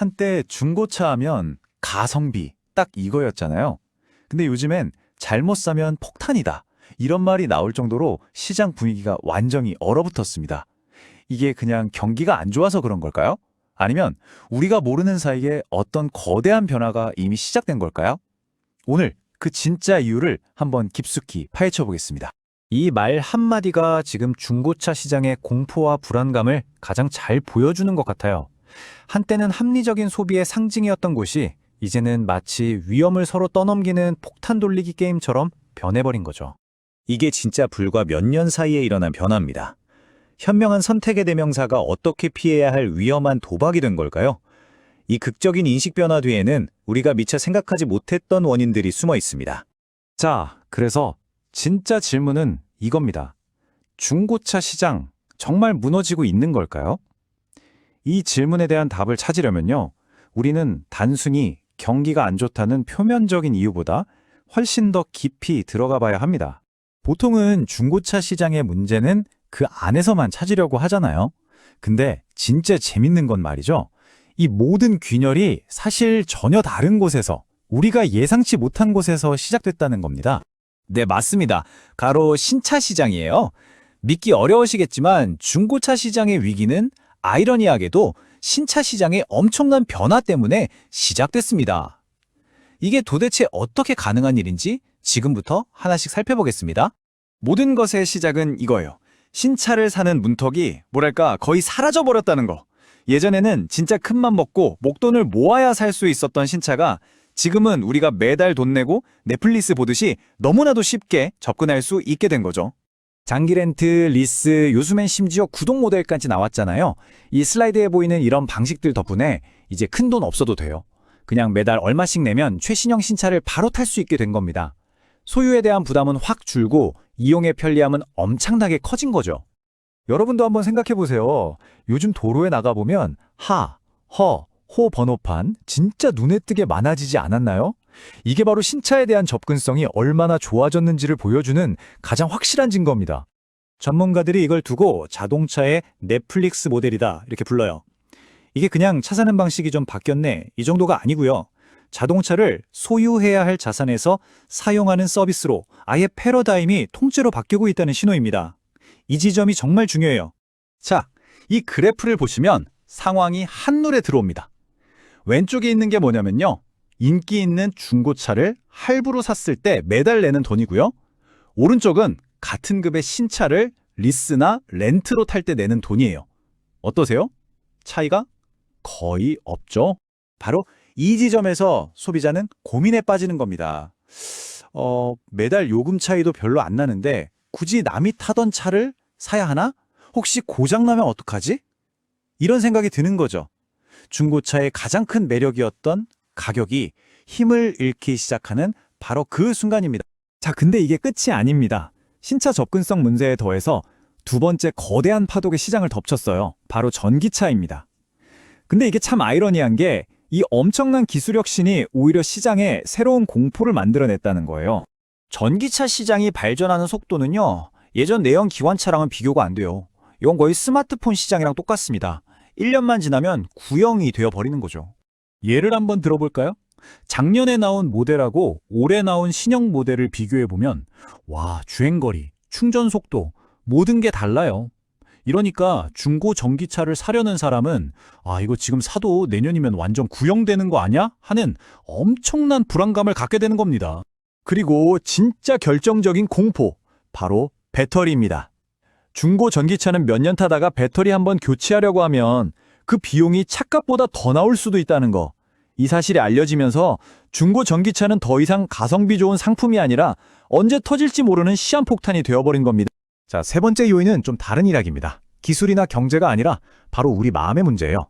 한때 중고차 하면 가성비 딱 이거였잖아요. 근데 요즘엔 잘못 사면 폭탄이다. 이런 말이 나올 정도로 시장 분위기가 완전히 얼어붙었습니다. 이게 그냥 경기가 안 좋아서 그런 걸까요? 아니면 우리가 모르는 사이에 어떤 거대한 변화가 이미 시작된 걸까요? 오늘 그 진짜 이유를 한번 깊숙이 파헤쳐 보겠습니다. 이 말 한마디가 지금 중고차 시장의 공포와 불안감을 가장 잘 보여주는 것 같아요. 한때는 합리적인 소비의 상징이었던 곳이 이제는 마치 위험을 서로 떠넘기는 폭탄 돌리기 게임처럼 변해버린 거죠. 이게 진짜 불과 몇 년 사이에 일어난 변화입니다. 현명한 선택의 대명사가 어떻게 피해야 할 위험한 도박이 된 걸까요? 이 극적인 인식 변화 뒤에는 우리가 미처 생각하지 못했던 원인들이 숨어 있습니다. 자, 그래서 진짜 질문은 이겁니다. 중고차 시장 정말 무너지고 있는 걸까요? 이 질문에 대한 답을 찾으려면요. 우리는 단순히 경기가 안 좋다는 표면적인 이유보다 훨씬 더 깊이 들어가 봐야 합니다. 보통은 중고차 시장의 문제는 그 안에서만 찾으려고 하잖아요. 근데 진짜 재밌는 건 말이죠. 이 모든 균열이 사실 전혀 다른 곳에서, 우리가 예상치 못한 곳에서 시작됐다는 겁니다. 네, 맞습니다. 바로 신차 시장이에요. 믿기 어려우시겠지만 중고차 시장의 위기는 아이러니하게도 신차 시장의 엄청난 변화 때문에 시작됐습니다. 이게 도대체 어떻게 가능한 일인지 지금부터 하나씩 살펴보겠습니다. 모든 것의 시작은 이거예요. 신차를 사는 문턱이 거의 사라져버렸다는 거. 예전에는 진짜 큰맘 먹고 목돈을 모아야 살 수 있었던 신차가 지금은 우리가 매달 돈 내고 넷플릭스 보듯이 너무나도 쉽게 접근할 수 있게 된 거죠. 장기 렌트, 리스, 요즘엔 심지어 구독 모델까지 나왔잖아요. 이 슬라이드에 보이는 이런 방식들 덕분에 이제 큰돈 없어도 돼요. 그냥 매달 얼마씩 내면 최신형 신차를 바로 탈 수 있게 된 겁니다. 소유에 대한 부담은 확 줄고 이용의 편리함은 엄청나게 커진 거죠. 여러분도 한번 생각해 보세요. 요즘 도로에 나가보면 하, 허, 호 번호판 진짜 눈에 띄게 많아지지 않았나요? 이게 바로 신차에 대한 접근성이 얼마나 좋아졌는지를 보여주는 가장 확실한 증거입니다. 전문가들이 이걸 두고 자동차의 넷플릭스 모델이다 이렇게 불러요. 이게 그냥 차 사는 방식이 좀 바뀌었네 이 정도가 아니고요. 자동차를 소유해야 할 자산에서 사용하는 서비스로 아예 패러다임이 통째로 바뀌고 있다는 신호입니다. 이 지점이 정말 중요해요. 자, 이 그래프를 보시면 상황이 한눈에 들어옵니다. 왼쪽에 있는 게 뭐냐면요. 인기 있는 중고차를 할부로 샀을 때 매달 내는 돈이고요. 오른쪽은 같은 급의 신차를 리스나 렌트로 탈 때 내는 돈이에요. 어떠세요? 차이가 거의 없죠? 바로 이 지점에서 소비자는 고민에 빠지는 겁니다. 매달 요금 차이도 별로 안 나는데 굳이 남이 타던 차를 사야 하나? 혹시 고장나면 어떡하지? 이런 생각이 드는 거죠. 중고차의 가장 큰 매력이었던 가격이 힘을 잃기 시작하는 바로 그 순간입니다. 자, 근데 이게 끝이 아닙니다. 신차 접근성 문제에 더해서 두 번째 거대한 파독의 시장을 덮쳤어요. 바로 전기차입니다. 근데 이게 참 아이러니한 게 이 엄청난 기술 혁신이 오히려 시장에 새로운 공포를 만들어냈다는 거예요. 전기차 시장이 발전하는 속도는요. 예전 내연 기관차랑은 비교가 안 돼요. 이건 거의 스마트폰 시장이랑 똑같습니다. 1년만 지나면 구형이 되어버리는 거죠. 예를 한번 들어볼까요? 작년에 나온 모델하고 올해 나온 신형 모델을 비교해보면 와, 주행거리, 충전 속도 모든 게 달라요. 이러니까 중고 전기차를 사려는 사람은 이거 지금 사도 내년이면 완전 구형되는 거 아니야? 하는 엄청난 불안감을 갖게 되는 겁니다. 그리고 진짜 결정적인 공포, 바로 배터리입니다. 중고 전기차는 몇 년 타다가 배터리 한번 교체하려고 하면 그 비용이 차값보다 더 나올 수도 있다는 거. 이 사실이 알려지면서 중고 전기차는 더 이상 가성비 좋은 상품이 아니라 언제 터질지 모르는 시한폭탄이 되어버린 겁니다. 자, 세 번째 요인은 좀 다른 이야기입니다. 기술이나 경제가 아니라 바로 우리 마음의 문제예요.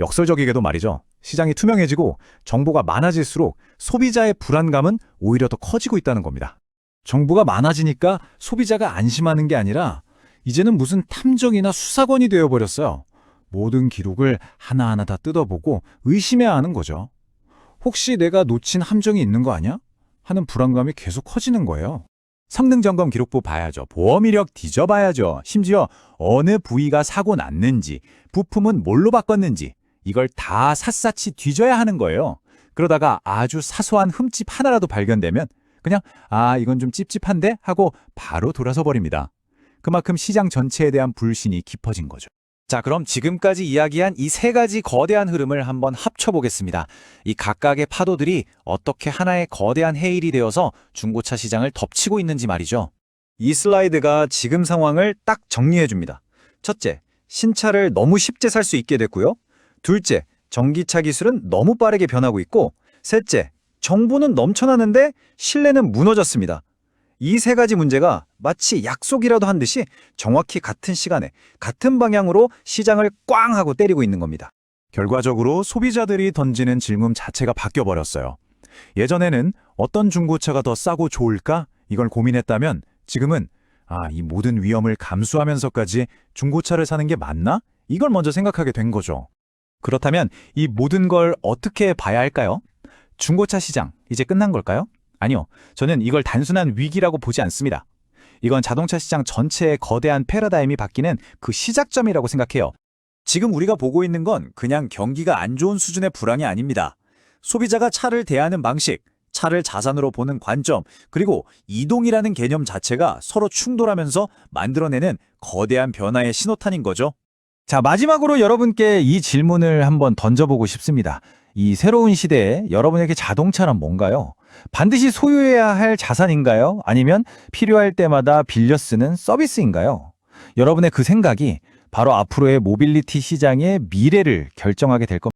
역설적이게도 말이죠. 시장이 투명해지고 정보가 많아질수록 소비자의 불안감은 오히려 더 커지고 있다는 겁니다. 정보가 많아지니까 소비자가 안심하는 게 아니라 이제는 무슨 탐정이나 수사관이 되어버렸어요. 모든 기록을 하나하나 다 뜯어보고 의심해야 하는 거죠. 혹시 내가 놓친 함정이 있는 거 아니야? 하는 불안감이 계속 커지는 거예요. 성능점검 기록부 봐야죠. 보험 이력 뒤져봐야죠. 심지어 어느 부위가 사고 났는지, 부품은 뭘로 바꿨는지 이걸 다 샅샅이 뒤져야 하는 거예요. 그러다가 아주 사소한 흠집 하나라도 발견되면 그냥 이건 좀 찝찝한데 하고 바로 돌아서 버립니다. 그만큼 시장 전체에 대한 불신이 깊어진 거죠. 자, 그럼 지금까지 이야기한 이 세 가지 거대한 흐름을 한번 합쳐보겠습니다. 이 각각의 파도들이 어떻게 하나의 거대한 해일이 되어서 중고차 시장을 덮치고 있는지 말이죠. 이 슬라이드가 지금 상황을 딱 정리해줍니다. 첫째, 신차를 너무 쉽게 살 수 있게 됐고요. 둘째, 전기차 기술은 너무 빠르게 변하고 있고, 셋째, 정보는 넘쳐나는데 신뢰는 무너졌습니다. 이 세 가지 문제가 마치 약속이라도 한 듯이 정확히 같은 시간에 같은 방향으로 시장을 꽝 하고 때리고 있는 겁니다. 결과적으로 소비자들이 던지는 질문 자체가 바뀌어버렸어요. 예전에는 어떤 중고차가 더 싸고 좋을까? 이걸 고민했다면 지금은 이 모든 위험을 감수하면서까지 중고차를 사는 게 맞나? 이걸 먼저 생각하게 된 거죠. 그렇다면 이 모든 걸 어떻게 봐야 할까요? 중고차 시장, 이제 끝난 걸까요? 아니요. 저는 이걸 단순한 위기라고 보지 않습니다. 이건 자동차 시장 전체의 거대한 패러다임이 바뀌는 그 시작점이라고 생각해요. 지금 우리가 보고 있는 건 그냥 경기가 안 좋은 수준의 불황이 아닙니다. 소비자가 차를 대하는 방식, 차를 자산으로 보는 관점, 그리고 이동이라는 개념 자체가 서로 충돌하면서 만들어내는 거대한 변화의 신호탄인 거죠. 자, 마지막으로 여러분께 이 질문을 한번 던져보고 싶습니다. 이 새로운 시대에 여러분에게 자동차란 뭔가요? 반드시 소유해야 할 자산인가요? 아니면 필요할 때마다 빌려 쓰는 서비스인가요? 여러분의 그 생각이 바로 앞으로의 모빌리티 시장의 미래를 결정하게 될 겁니다.